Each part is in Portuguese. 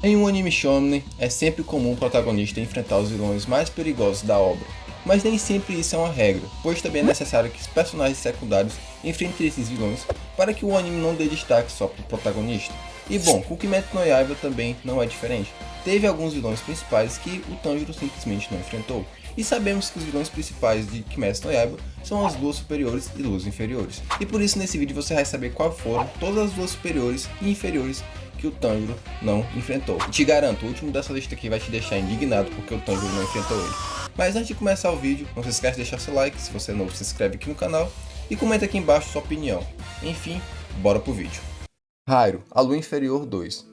Em um anime shonen, é sempre comum o protagonista enfrentar os vilões mais perigosos da obra, mas nem sempre isso é uma regra, pois também é necessário que os personagens secundários enfrentem esses vilões para que o anime não dê destaque só para o protagonista. E bom, com Kimetsu no Yaiba também não é diferente. Teve alguns vilões principais que o Tanjiro simplesmente não enfrentou, e sabemos que os vilões principais de Kimetsu no Yaiba são as luas superiores e luas inferiores. E por isso nesse vídeo você vai saber quais foram todas as luas superiores e inferiores que o Tanjiro não enfrentou. E te garanto, o último dessa lista aqui vai te deixar indignado porque o Tanjiro não enfrentou ele. Mas antes de começar o vídeo, não se esquece de deixar seu like, se você é novo se inscreve aqui no canal e comenta aqui embaixo sua opinião. Enfim, bora pro vídeo. Haikyuu, a Lua Inferior 2.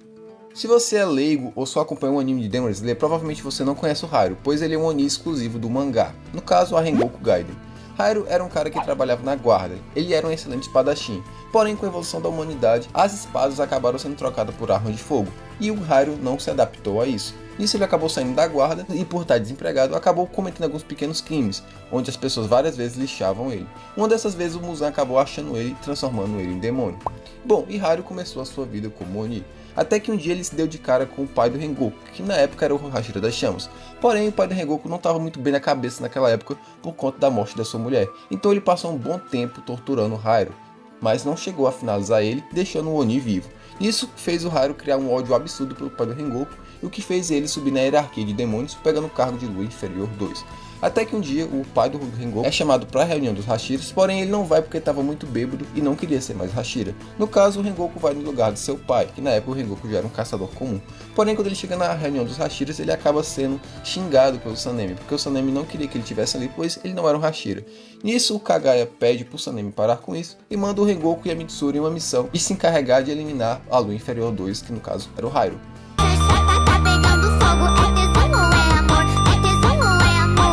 Se você é leigo ou só acompanha um anime de Demon Slayer, provavelmente você não conhece o Haikyuu, pois ele é um oni exclusivo do mangá, no caso a Rengoku Gaiden. Haikyuu era um cara que trabalhava na guarda, ele era um excelente espadachim, porém com a evolução da humanidade, as espadas acabaram sendo trocadas por armas de fogo, e o Haikyuu não se adaptou a isso. Nisso ele acabou saindo da guarda e por estar desempregado acabou cometendo alguns pequenos crimes, onde as pessoas várias vezes lixavam ele. Uma dessas vezes o Muzan acabou achando ele e transformando ele em demônio. Bom, e Haikyuu começou a sua vida como oni, até que um dia ele se deu de cara com o pai do Rengoku, que na época era o Hashira das Chamas. Porém, o pai do Rengoku não estava muito bem na cabeça naquela época por conta da morte da sua mulher, então ele passou um bom tempo torturando Haikyuu, mas não chegou a finalizar ele, deixando o oni vivo. Isso fez o Haikyuu criar um ódio absurdo pelo pai do Rengoku, e o que fez ele subir na hierarquia de demônios, pegando o cargo de Lua Inferior 2. Até que um dia o pai do Rengoku é chamado para a reunião dos Hashiras, porém ele não vai porque estava muito bêbado e não queria ser mais Hashira. No caso, o Rengoku vai no lugar de seu pai, que na época o Rengoku já era um caçador comum. Porém, quando ele chega na reunião dos Hashiras, ele acaba sendo xingado pelo Sanemi, porque o Sanemi não queria que ele estivesse ali, pois ele não era um Hashira. Nisso, o Kagaya pede para o Sanemi parar com isso e manda o Rengoku e a Mitsuri em uma missão e se encarregar de eliminar a Lua Inferior 2, que no caso era o Haikyuu.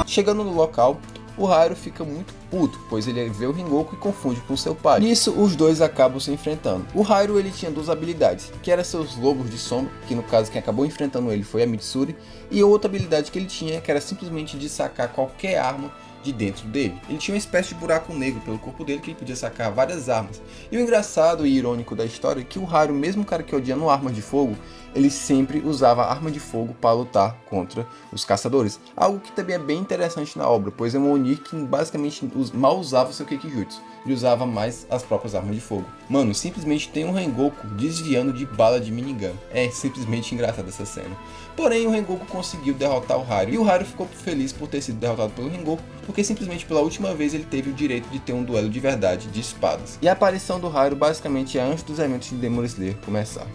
Chegando no local, o Haikyuu fica muito puto, pois ele vê o Rengoku e confunde com seu pai. Nisso, os dois acabam se enfrentando. O Haikyuu ele tinha duas habilidades, que eram seus lobos de sombra, que no caso quem acabou enfrentando ele foi a Mitsuri, e outra habilidade que ele tinha, que era simplesmente de sacar qualquer arma de dentro dele. Ele tinha uma espécie de buraco negro pelo corpo dele que ele podia sacar várias armas. E o engraçado e irônico da história é que o Haikyuu, mesmo cara que odiando armas de fogo, ele sempre usava arma de fogo para lutar contra os caçadores. Algo que também é bem interessante na obra, pois é um oni que basicamente mal usava seu Kekijutsu. Ele usava mais as próprias armas de fogo. Mano, simplesmente tem um Rengoku desviando de bala de minigun. É simplesmente engraçado essa cena. Porém, o Rengoku conseguiu derrotar o Haikyuu. E o Haikyuu ficou feliz por ter sido derrotado pelo Rengoku, porque simplesmente pela última vez ele teve o direito de ter um duelo de verdade de espadas. E a aparição do Haikyuu basicamente é antes dos eventos de Demon Slayer começar.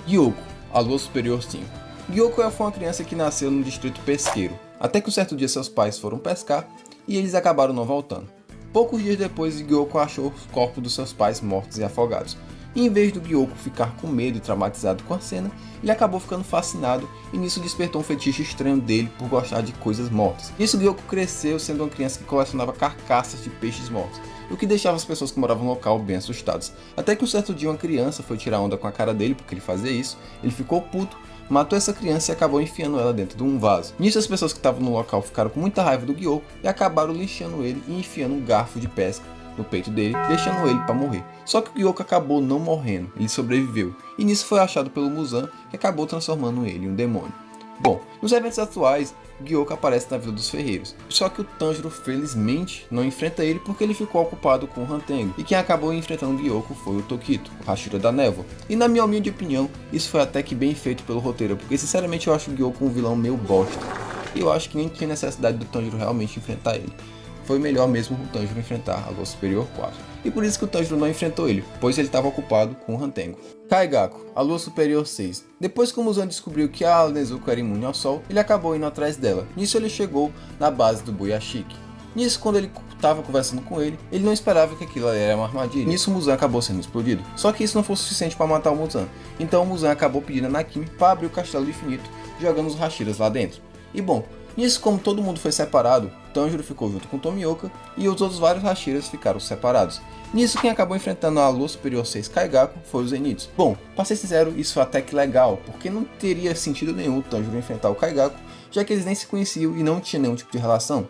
Gyouko, a Lua Superior 5. Gyouko foi uma criança que nasceu no distrito pesqueiro, até que um certo dia seus pais foram pescar e eles acabaram não voltando. Poucos dias depois, Gyouko achou os corpos dos seus pais mortos e afogados. E em vez do Gyouko ficar com medo e traumatizado com a cena, ele acabou ficando fascinado e nisso despertou um fetiche estranho dele por gostar de coisas mortas. Nisso, Gyouko cresceu sendo uma criança que colecionava carcaças de peixes mortos, o que deixava as pessoas que moravam no local bem assustadas. Até que um certo dia uma criança foi tirar onda com a cara dele porque ele fazia isso, ele ficou puto, matou essa criança e acabou enfiando ela dentro de um vaso. Nisso as pessoas que estavam no local ficaram com muita raiva do Gyouko e acabaram lixando ele e enfiando um garfo de pesca no peito dele, deixando ele para morrer. Só que o Gyouko acabou não morrendo, ele sobreviveu. E nisso foi achado pelo Muzan, que acabou transformando ele em um demônio. Bom, nos eventos atuais, Gyouko aparece na Vila dos Ferreiros, só que o Tanjiro felizmente não enfrenta ele porque ele ficou ocupado com o Hantengo, e quem acabou enfrentando Gyouko foi o Tokito, o Hashira da Névoa. E na minha humilde opinião, isso foi até que bem feito pelo roteiro, porque sinceramente eu acho o Gyouko um vilão meio bosta, e eu acho que nem tinha necessidade do Tanjiro realmente enfrentar ele. Foi melhor mesmo o Tanjiro enfrentar a Lua Superior 4. E por isso que o Tanjiro não enfrentou ele, pois ele estava ocupado com o Hantengo. Kaigaku, a Lua Superior 6. Depois que o Muzan descobriu que a Nezuko era imune ao sol, ele acabou indo atrás dela. Nisso ele chegou na base do Boyashiki. Nisso, quando ele estava conversando com ele não esperava que aquilo era uma armadilha. Nisso o Muzan acabou sendo explodido. Só que isso não foi suficiente para matar o Muzan. Então o Muzan acabou pedindo a Nakimi para abrir o Castelo do Infinito, jogando os Hashiras lá dentro. E bom, nisso, como todo mundo foi separado, Tanjiro ficou junto com Tomioka e os outros vários Hashiras ficaram separados. Nisso, quem acabou enfrentando a Lua Superior 6 Kaigaku foi o Zenitsu. Bom, pra ser sincero, isso foi até que legal, porque não teria sentido nenhum o Tanjiro enfrentar o Kaigaku, já que eles nem se conheciam e não tinham nenhum tipo de relação.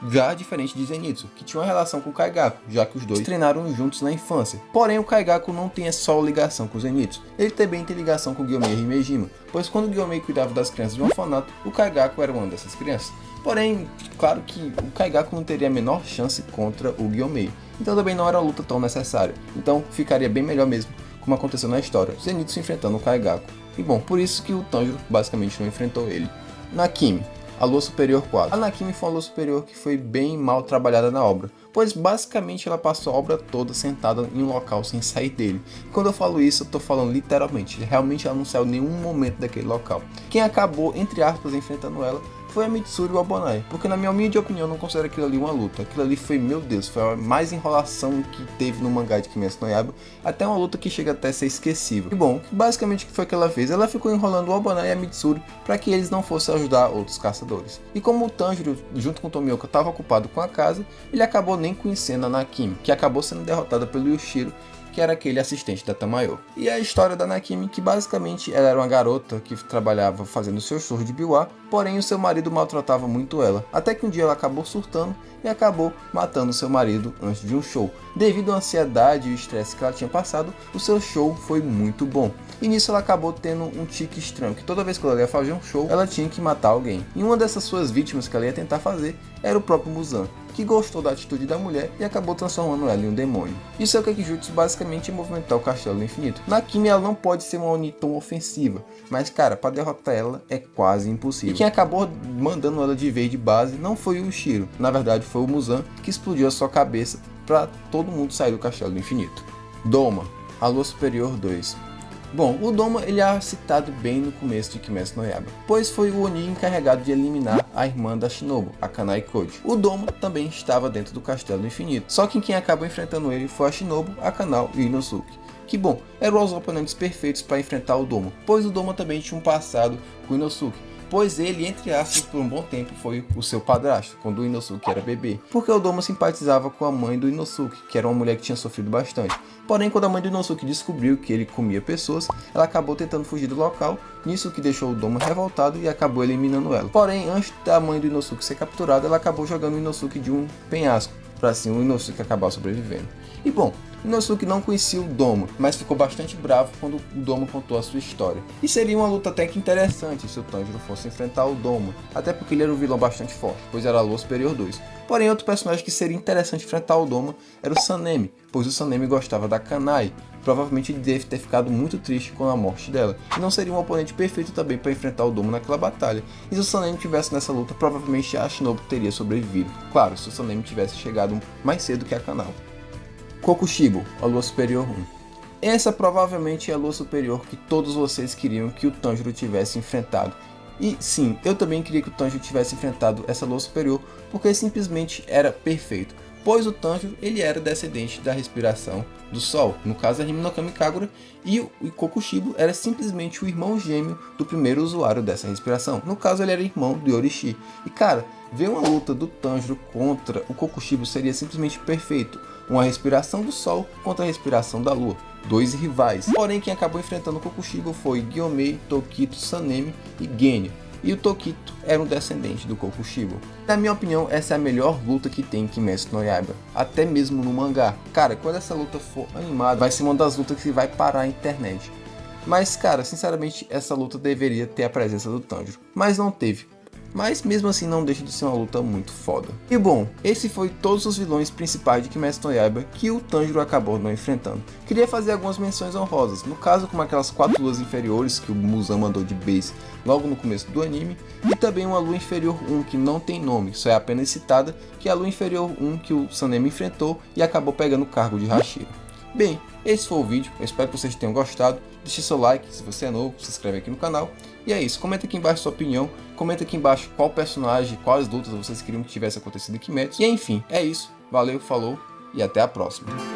já diferente de Zenitsu, que tinha uma relação com o Kaigaku, já que os dois treinaram juntos na infância. Porém, o Kaigaku não tem só ligação com o Zenitsu, ele também tem ligação com o Gyomei Himejima, pois quando o Gyomei cuidava das crianças de um orfanato, o Kaigaku era uma dessas crianças. Porém, claro que o Kaigaku não teria a menor chance contra o Gyomei, então também não era uma luta tão necessária, então ficaria bem melhor mesmo, como aconteceu na história, Zenitsu enfrentando o Kaigaku. E bom, por isso que o Tanjiro basicamente não enfrentou ele. Nakimi, a Lua Superior 4. A Nakimi foi uma Lua Superior que foi bem mal trabalhada na obra, pois basicamente ela passou a obra toda sentada em um local sem sair dele. E quando eu falo isso, eu tô falando literalmente, realmente ela não saiu em nenhum momento daquele local. Quem acabou, entre aspas, enfrentando ela foi a Mitsuru e o Obonai, porque na minha humilde opinião eu não considero aquilo ali uma luta. Aquilo ali foi, meu Deus, foi a mais enrolação que teve no mangá de Kimetsu no Yaiba, até uma luta que chega até a ser esquecível. E bom, basicamente o que foi que ela fez? Ela ficou enrolando o Obonai e a Mitsuru para que eles não fossem ajudar outros caçadores. E como o Tanjiro, junto com o Tomioka, estava ocupado com a casa, ele acabou nem conhecendo a Nakimi, que acabou sendo derrotada pelo Yushiro, que era aquele assistente da Tamayo. E a história da Nakimi, que basicamente ela era uma garota que trabalhava fazendo seus shows de biwa, porém o seu marido maltratava muito ela, até que um dia ela acabou surtando e acabou matando seu marido antes de um show. Devido à ansiedade e o estresse que ela tinha passado, o seu show foi muito bom. E nisso ela acabou tendo um tique estranho, que toda vez que ela ia fazer um show, ela tinha que matar alguém. E uma dessas suas vítimas que ela ia tentar fazer era o próprio Muzan, que gostou da atitude da mulher e acabou transformando ela em um demônio. Isso é o Gekijutsu basicamente é movimentar o Castelo do Infinito. Nakimi ela não pode ser uma Oni tão ofensiva, mas cara, para derrotar ela é quase impossível. E quem acabou mandando ela de vez de base não foi o Shiro, na verdade foi o Muzan que explodiu a sua cabeça para todo mundo sair do Castelo do Infinito. Doma, a Lua Superior 2. Bom, o Doma ele é citado bem no começo de Kimetsu no Yaiba, pois foi o Oni encarregado de eliminar a irmã da Shinobu, a Kanai Koji. O Doma também estava dentro do Castelo do Infinito, só que quem acabou enfrentando ele foi a Shinobu, a Kanao e o Inosuke. Que bom, eram os oponentes perfeitos para enfrentar o Doma, pois o Doma também tinha um passado com o Inosuke, pois ele, entre aspas, por um bom tempo foi o seu padrasto, quando o Inosuke era bebê, porque o Doma simpatizava com a mãe do Inosuke, que era uma mulher que tinha sofrido bastante. Porém, quando a mãe do Inosuke descobriu que ele comia pessoas, ela acabou tentando fugir do local, nisso que deixou o Doma revoltado e acabou eliminando ela. Porém, antes da mãe do Inosuke ser capturada, ela acabou jogando o Inosuke de um penhasco, para assim o Inosuke acabar sobrevivendo. E bom, Inosuke não conhecia o Doma, mas ficou bastante bravo quando o Doma contou a sua história. E seria uma luta até que interessante se o Tanjiro fosse enfrentar o Doma, até porque ele era um vilão bastante forte, pois era a Lua Superior 2. Porém, outro personagem que seria interessante enfrentar o Doma era o Sanemi, pois o Sanemi gostava da Kanai. Provavelmente ele deve ter ficado muito triste com a morte dela, e não seria um oponente perfeito também para enfrentar o Doma naquela batalha. E se o Sanemi tivesse nessa luta, provavelmente a Shinobu teria sobrevivido. Claro, se o Sanemi tivesse chegado mais cedo que a Kanao. Kokushibo, a Lua Superior 1. Essa provavelmente é a Lua Superior que todos vocês queriam que o Tanjiro tivesse enfrentado. E sim, eu também queria que o Tanjiro tivesse enfrentado essa Lua Superior, porque simplesmente era perfeito. Pois o Tanjiro ele era descendente da respiração do Sol, no caso a Hime no Kami Kagura, e o Kokushibo era simplesmente o irmão gêmeo do primeiro usuário dessa respiração. No caso ele era irmão do Yorishi. E cara, ver uma luta do Tanjiro contra o Kokushibo seria simplesmente perfeito. Uma respiração do Sol contra a respiração da Lua. Dois rivais. Porém quem acabou enfrentando o Kokushibo foi Gyomei, Tokito, Sanemi e Genyo. E o Tokito era um descendente do Kokushibo. Na minha opinião, essa é a melhor luta que tem em Kimetsu no Yaiba, até mesmo no mangá. Cara, quando essa luta for animada, vai ser uma das lutas que vai parar a internet. Mas cara, sinceramente, essa luta deveria ter a presença do Tanjiro, mas não teve. Mas mesmo assim não deixa de ser uma luta muito foda. E bom, esse foi todos os vilões principais de Kimetsu no Yaiba que o Tanjiro acabou não enfrentando. Queria fazer algumas menções honrosas, no caso como aquelas 4 luas inferiores que o Muzan mandou de base logo no começo do anime, e também uma lua inferior 1 que não tem nome, só é apenas citada, que é a lua inferior 1 que o Sanemi enfrentou e acabou pegando o cargo de Hashira. Bem, esse foi o vídeo, eu espero que vocês tenham gostado, deixe seu like, se você é novo, se inscreve aqui no canal, e é isso, comenta aqui embaixo sua opinião, comenta aqui embaixo qual personagem, quais lutas vocês queriam que tivesse acontecido em Kimetsu, e enfim, é isso, valeu, falou, e até a próxima.